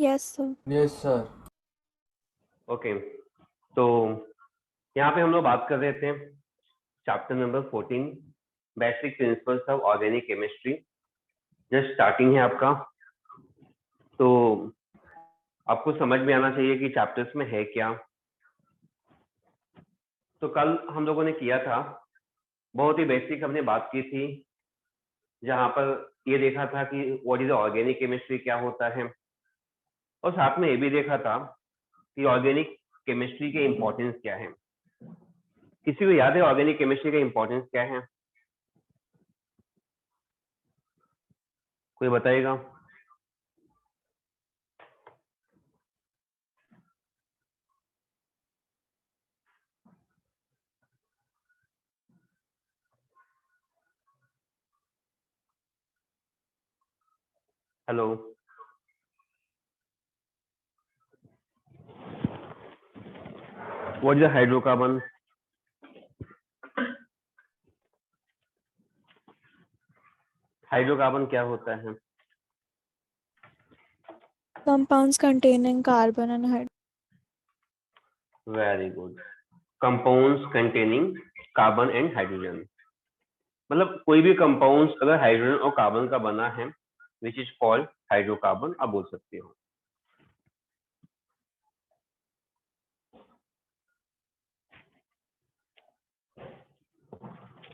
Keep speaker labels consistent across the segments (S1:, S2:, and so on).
S1: Yes sir.
S2: Yes sir.
S3: Okay, तो यहाँ पे हम लोग बात कर रहे थे chapter number 14 basic principles of organic chemistry. Just starting है आपका, तो आपको समझ में आना चाहिए कि चैप्टर्स में है क्या। तो कल हम लोगों ने किया था, बहुत ही बेसिक हमने बात की थी, जहाँ पर ये देखा था कि व्हाट इज ऑर्गेनिक केमिस्ट्री, क्या होता है, और साथ में ये भी देखा था कि ऑर्गेनिक केमिस्ट्री के इम्पोर्टेंस क्या है। किसी को याद है ऑर्गेनिक केमिस्ट्री का इम्पोर्टेंस क्या है? कोई बताएगा? Hello, what is hydrocarbon? Hydrocarbon क्या होता है?
S1: Compounds containing carbon and hydrogen.
S3: Very good, compounds containing carbon and hydrogen. मतलब कोई भी कंपाउंड्स अगर हाइड्रोजन और कार्बन का बना है, विच इज कॉल्ड हाइड्रोकार्बन, आप बोल सकते हो।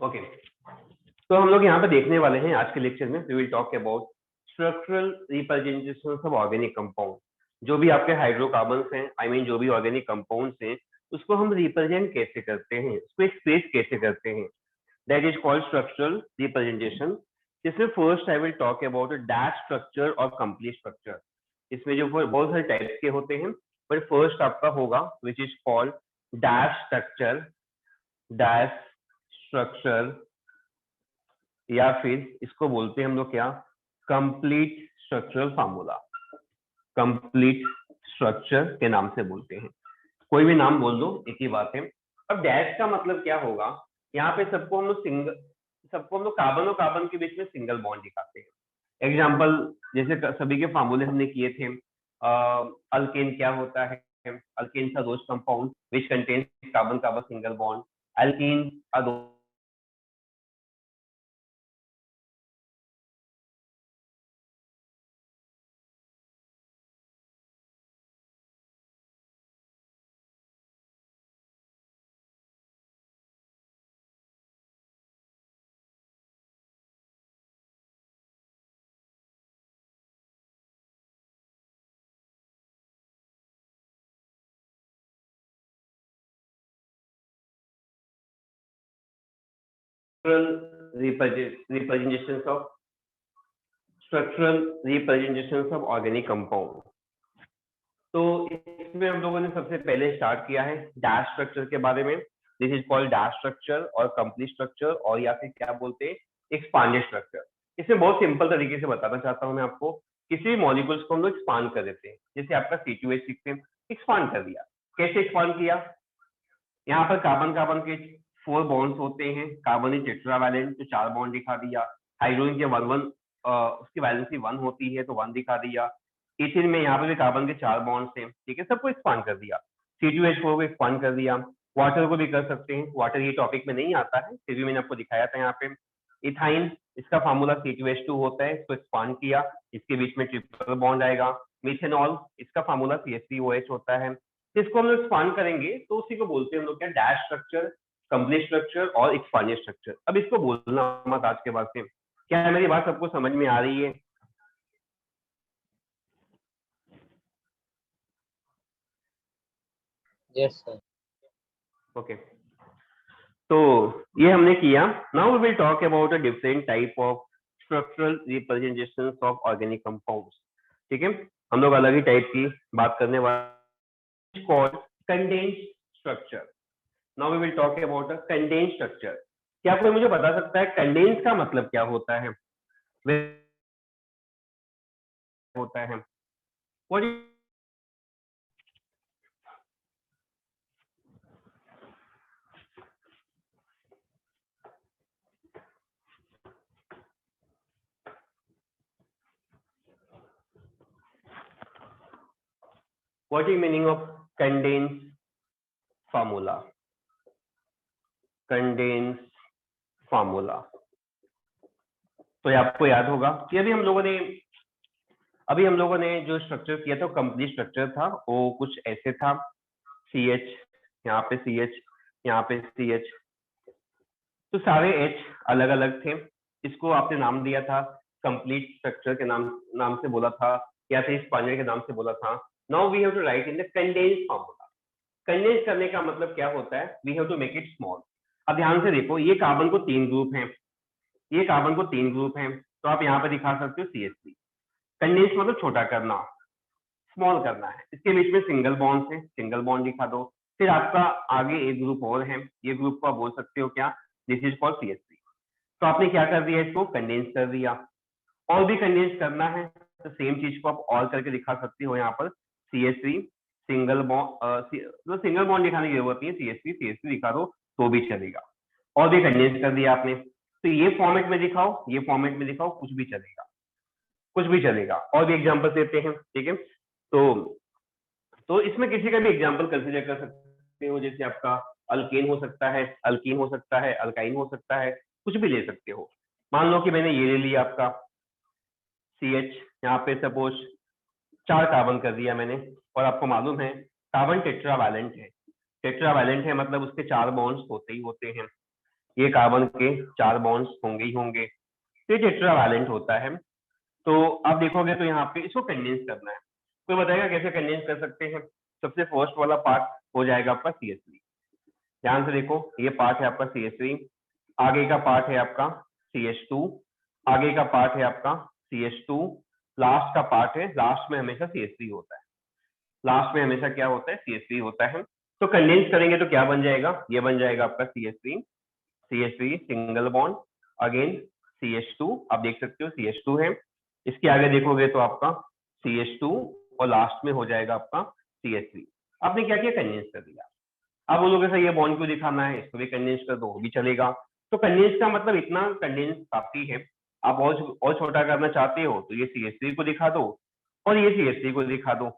S3: ओके, तो हम लोग यहाँ पे देखने वाले हैं आज के लेक्चर में, we will talk about structural representations of organic compound. जो भी आपके हाइड्रोकार्बन्स हैं, आई मीन जो भी ऑर्गेनिक कंपाउंड्स हैं, उसको हम रिप्रेजेंट कैसे करते हैं, उसको एक्सप्रेस कैसे करते हैं, that is called structural representation. इसमें first I will talk about dash structure और कंप्लीट स्ट्रक्चर। इसमें जो बहुत सारे टाइप्स के होते हैं, बट फर्स्ट आपका होगा which is called dash structure, dash structure, या फिर इसको बोलते हैं हम लोग क्या, complete structural formula, complete structure के नाम से बोलते हैं। कोई भी नाम बोल दो, एक ही बात है। अब डैश का मतलब क्या होगा, यहाँ पे सबको हम लोग कार्बन और कार्बन के बीच में सिंगल बॉन्ड दिखाते हैं। एग्जाम्पल जैसे सभी के फार्मूले हमने किए थे, अल्केन क्या होता है, alkane are those compound which contains carbon carbon single bond, alkene are representations of structural representations of organic compound। तो इसमें हम लोगों ने सबसे पहले स्टार्ट किया है डैश स्ट्रक्चर के बारे में। This is called dash structure और कंप्लीट स्ट्रक्चर, और या फिर क्या बोलते हैं, एक्सपांडेड स्ट्रक्चर। इसमें बहुत सिंपल तरीके से बताना चाहता हूँ मैं आपको। किसी भी मॉलिक्यूल्स को हम लोग एक्सपांड कर देते हैं, जैसे आपका C2H6 एक्सपांड कर दिया। कैसे एक्सपांड किया? यहाँ पर कार्बन कार्बन के 4 बॉन्ड्स होते हैं, कार्बन इज टेट्रावैलेंट तो 4 बॉन्ड दिखा दिया, हाइड्रोजन के 1 1 उसकी वैलेंसी 1 होती है तो 1 दिखा दिया। इथिन में यहाँ पे भी कार्बन के 4 बॉन्ड्स हैं, ठीक है, सबको एक्सपांड कर दिया। C2H4 को एक्सपांड कर दिया। वाटर को भी कर सकते हैं, वाटर ये टॉपिक में नहीं आता है, फिर भी मैंने आपको दिखाया था यहाँ पे। इथाइन, इसका फार्मूला C2H2 होता है, इसको एक्सपांड किया, इसके बीच में ट्रिपल बॉन्ड आएगा। मिथेनॉल, इसका फार्मूला CH3OH होता है। इसको हम लोग एक्सपांड करेंगे तो उसी को बोलते हैं हम लोग क्या, डैश स्ट्रक्चर, कंप्लीट स्ट्रक्चर और एक्सपांडेड स्ट्रक्चर। अब इसको बोलना मत आज के बाद से। क्या मेरी बात सबको समझ में आ रही है?
S4: Yes sir.
S3: ओके, तो ये हमने किया। Now we will talk about a different type of structural representations of organic compounds. ठीक है, हम लोग अलग ही टाइप की बात करने वाले, called condensed structure. Now we will talk about a condensed structure. क्या कोई मुझे बता सकता है कंडेंस का मतलब क्या होता है? होता है What is- what is meaning of condense formula? Condense formula तो ये आपको याद होगा कि अभी हम लोगों ने जो स्ट्रक्चर किया था कंप्लीट स्ट्रक्चर था, वो कुछ ऐसे था, CH, यहाँ पे CH, यहाँ पे CH, तो सारे H अलग अलग थे। इसको आपने नाम दिया था कंप्लीट स्ट्रक्चर के नाम से बोला था, या फिर स्पॉन्जर के नाम से बोला था। Now we have to write in the condense formula. Condense करने का मतलब क्या होता है? We have to make it small. अब ध्यान से देखो, ये कार्बन को 3 ग्रुप हैं, ये कार्बन को 3 ग्रुप हैं, तो आप यहाँ पे दिखा सकते हो CH3। कंडेंस मतलब छोटा करना, स्मॉल करना है। इसके बीच में सिंगल बॉन्ड है, सिंगल बॉन्ड दिखा दो। फिर आपका आगे एक ग्रुप और है, ये ग्रुप को आप बोल सकते हो क्या? This is called CH3। तो आपने क्या कर दिया? इसको कंडेंस कर दिया। और भी कंडेंस करना है तो सेम चीज को आप और करके दिखा सकते हो। यहाँ पर CH3 single bond, single bond दिखाने की जरूरत नहीं है, CH3 दिखा दो तो भी चलेगा। और भी कंडेंस कर दिया आपने, तो ये फॉर्मेट में दिखाओ, ये फॉर्मेट में दिखाओ, कुछ भी चलेगा, कुछ भी चलेगा। और भी एग्जांपल देते हैं, ठीक है? तो इसमें किसी का भी एग्जांपल कंसीडर कर सकते हो, जैसे आपका अल्केन हो सकता है, अल्कीन हो सकता है, अल्काइन हो सकता है, कुछ भी ले सकते हो। मान लो कि मैंने ये ले लिया आपका CH, यहाँ पे सपोज 4 कार्बन कर दिया मैंने, और आपको मालूम है कार्बन टेट्रावैलेंट है। टेट्रावैलेंट है मतलब उसके 4 बॉन्ड्स होते ही होते हैं, ये कार्बन के 4 बॉन्ड्स होंगे ही होंगे, तो ये टेट्रावैलेंट होता है। तो आप देखोगे तो यहाँ पे इसको कंडेंस करना है। कोई बताएगा कैसे कंडेंस कर सकते हैं? सबसे फर्स्ट वाला पार्ट हो जाएगा आपका CH3। ध्यान से देखो, ये पार्ट है आपका CH3, आगे का पार्ट है आपका CH2, आगे का पार्ट है आपका CH2, लास्ट का पार्ट है, लास्ट में हमेशा CH3 होता है, लास्ट में हमेशा क्या होता है? CH3 होता है। तो कंडेंस करेंगे तो क्या बन जाएगा? ये बन जाएगा आपका CH3 single bond, again CH2, आप देख सकते हो CH2 है, इसके आगे देखोगे तो आपका CH2, और लास्ट में हो जाएगा आपका CH3। आपने क्या किया? कंडेंस कर दिया। आप बोलोगे सर ये बॉन्ड क्यों दिखाना है, इसको भी कंडेंस कर दो, वो भी चलेगा। तो कंडेंस का मतलब इतना कंडेंस काफी है। आप और छोटा करना चाहते हो तो ये CH3 को दिखा दो, और ये CH3 को दिखा दो,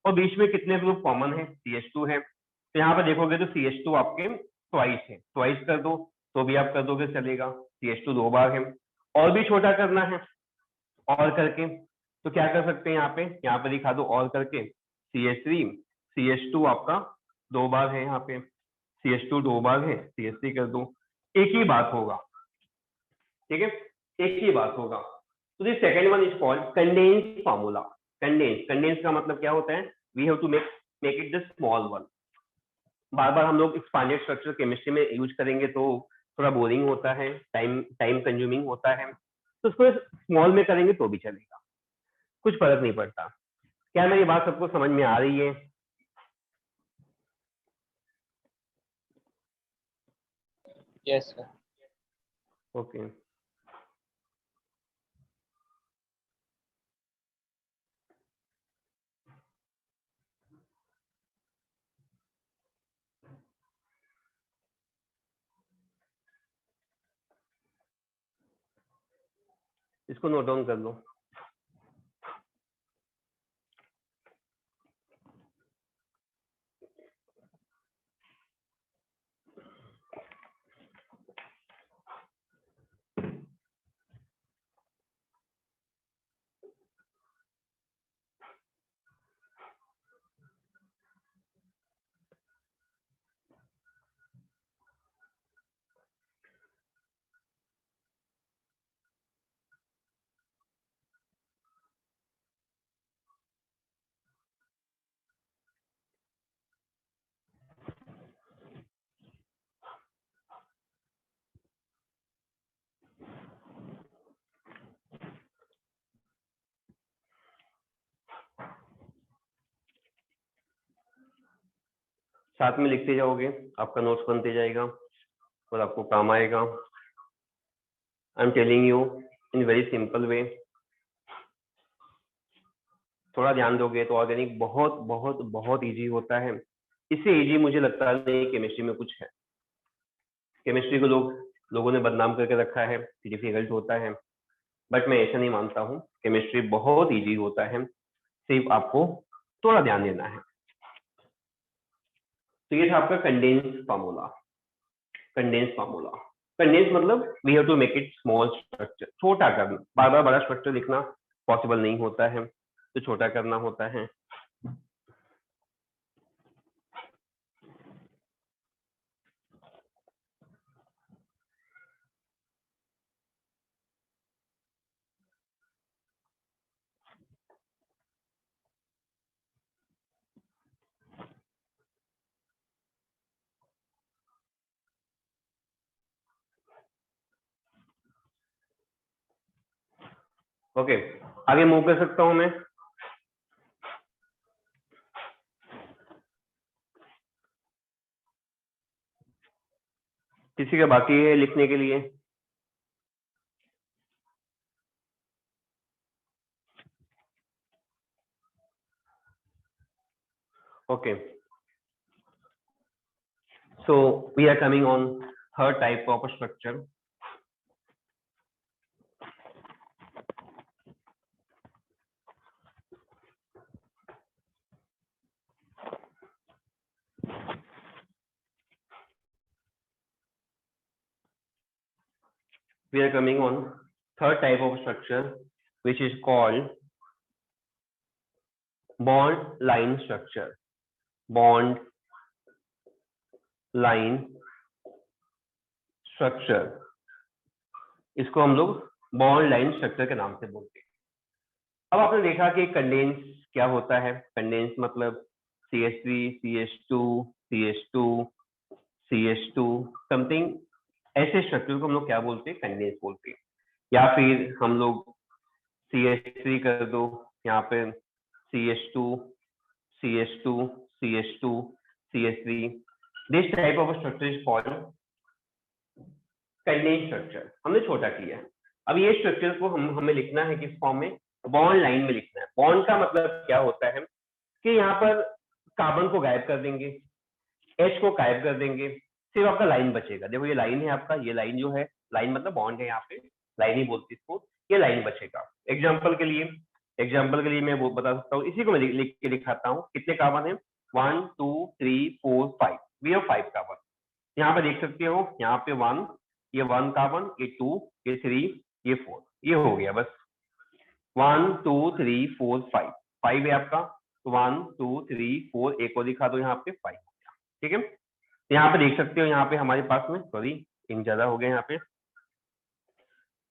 S3: और बीच में कितने ग्रुप कॉमन है? CH2 है, तो यहाँ पर देखोगे तो CH2 आपके ट्वाइस है, ट्वाइस कर दो तो भी आप कर दोगे चलेगा, CH2 2 बार है। और भी छोटा करना है और करके, तो क्या कर सकते हैं? यहाँ पे दिखा दो और करके, CH3 CH2 आपका 2 बार है, यहाँ पे CH2 2 बार है, CH3 कर दो, एक ही बात होगा, ठीक है? एक ही बात होगा। तो this second one is called condense formula. Condense का मतलब क्या होता है? We have to make it the small one. बार बार हम लोग एक्सपांडेड स्ट्रक्चर केमिस्ट्री में यूज करेंगे तो थोड़ा बोरिंग होता है, टाइम कंज्यूमिंग होता है, तो उसको स्मॉल में करेंगे तो भी चलेगा, कुछ फर्क नहीं पड़ता। क्या मेरी बात सबको समझ में आ रही है?
S2: Yes sir.
S3: ओके। इसको नोट डाउन कर लो। साथ में लिखते जाओगे, आपका नोट्स बनते जाएगा और आपको काम आएगा। I am telling you in very simple way. थोड़ा ध्यान दोगे तो ऑर्गेनिक बहुत बहुत बहुत इजी होता है। इससे इजी मुझे लगता नहीं केमिस्ट्री में कुछ है। केमिस्ट्री को लोगों ने बदनाम करके रखा है, डिफिकल्ट होता है, बट मैं ऐसा नहीं मानता हूँ। केमिस्ट्री बहुत इजी होता है, सिर्फ आपको थोड़ा ध्यान देना है। तो ये था आपका condense formula. Condense formula, condense मतलब we have to make it small structure, छोटा करना। बार बार बड़ा स्ट्रक्चर लिखना पॉसिबल नहीं होता है, तो छोटा करना होता है। ओके, आगे मूव कर सकता हूं मैं। किसी का बाकी है लिखने के लिए? Okay, so we are coming on third type of structure. We are coming on third type of structure, which is called bond line structure. Bond line structure, इसको हम लोग बॉन्ड लाइन स्ट्रक्चर के नाम से बोलते हैं। अब आपने देखा कि कंडेंस क्या होता है। कंडेंस मतलब CH3 CH2 CH2 CH2 something, ऐसे स्ट्रक्चर को हम लोग क्या बोलते हैं? कंडेंस बोलते हैं। या फिर हम लोग CH3 कर दो, यहाँ पे CH2 CH2 CH2 CH3, this type of structure is called condense structure. हमने छोटा किया है। अब ये स्ट्रक्चर को हमें लिखना है किस फॉर्म में? बॉन्ड लाइन में लिखना है। बॉन्ड का मतलब क्या होता है कि यहाँ पर कार्बन को गायब कर देंगे, H को गायब कर देंगे, सिर्फ आपका लाइन बचेगा। देखो ये लाइन है आपका, ये लाइन जो है, लाइन मतलब बॉन्ड है, यहाँ पे लाइन ही बोलती इसको, ये लाइन बचेगा। एग्जाम्पल के लिए मैं वो बता सकता हूँ, इसी को मैं लिख के दिखाता हूँ। कितने कार्बन है? 1 2 3 4 5, वी हैव 5 कार्बन। यहाँ पे देख सकते हो, यहाँ पे 1, ये 1 कार्बन, ये 2, ये 3, ये 4, ये हो गया बस। 1 2 3 4 5, 5 है आपका। 1 2 3 4, एक और दिखा दो यहाँ पे, 5 हो गया। ठीक है, यहाँ पे देख सकते हो, यहाँ पे हमारे पास में, सॉरी इन ज्यादा हो गया यहाँ पे।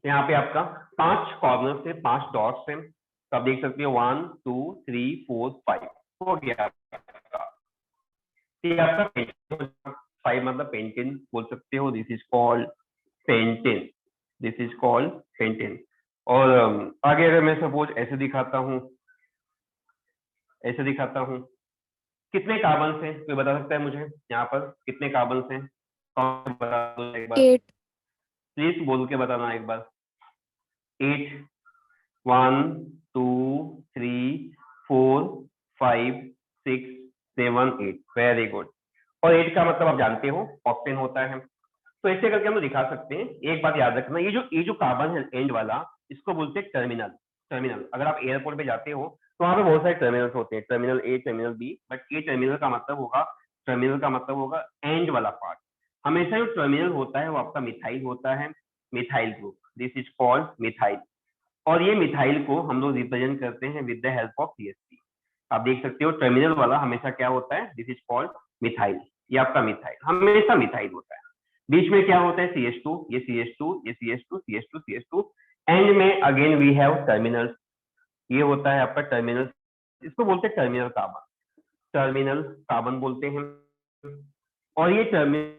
S3: यहाँ पे आपका 5 कॉर्नर से 5 डॉट्स हैं, तो आप देख सकते हो 1 2 3 4 5 हो गया आपका। ये आपका 5 मतलब पेंटेन बोल सकते हो। This is called pentane, this is called pentane. और आगे अगर मैं सपोज ऐसे दिखाता हूँ, ऐसे दिखाता हूँ, कितने कार्बन हैं कोई बता सकता है मुझे? यहाँ पर कितने कार्बन हैं? कौन बता दो एक बार,
S1: 8।
S3: प्लीज बोल के बताना एक बार। 8, 1 2 3 4 5 6 7 8, वेरी गुड। और 8 का मतलब आप जानते हो ऑक्टेन होता है। तो ऐसे करके हम दिखा सकते हैं। एक बात याद रखना, ये जो कार्बन है एंड वाला, इसको बोलते हैं टर्मिनल। टर्मिनल, अगर आप एयरपोर्ट पे जाते हो तो वहां पे बहुत सारे टर्मिनल्स होते हैं, terminal A, terminal B, but ये टर्मिनल का मतलब होगा एंड वाला पार्ट। हमेशा जो टर्मिनल होता है वो आपका मिथाइल होता है, methyl group, this is called methyl. और ये मिथाइल को हम लोग रिप्रेजेंट करते हैं with the help of CH3। आप देख सकते हो टर्मिनल वाला हमेशा क्या होता है? This is called methyl. ये आपका मिथाइल, हमेशा मिथाइल होता है। बीच में क्या होता है? CH2, ये CH2, ये CH2, CH2, CH2, एंड में अगेन वी हैव टर्मिनल। ये होता है आपका टर्मिनल, इसको बोलते हैं टर्मिनल कार्बन, टर्मिनल कार्बन बोलते हैं। और ये टर्मिनल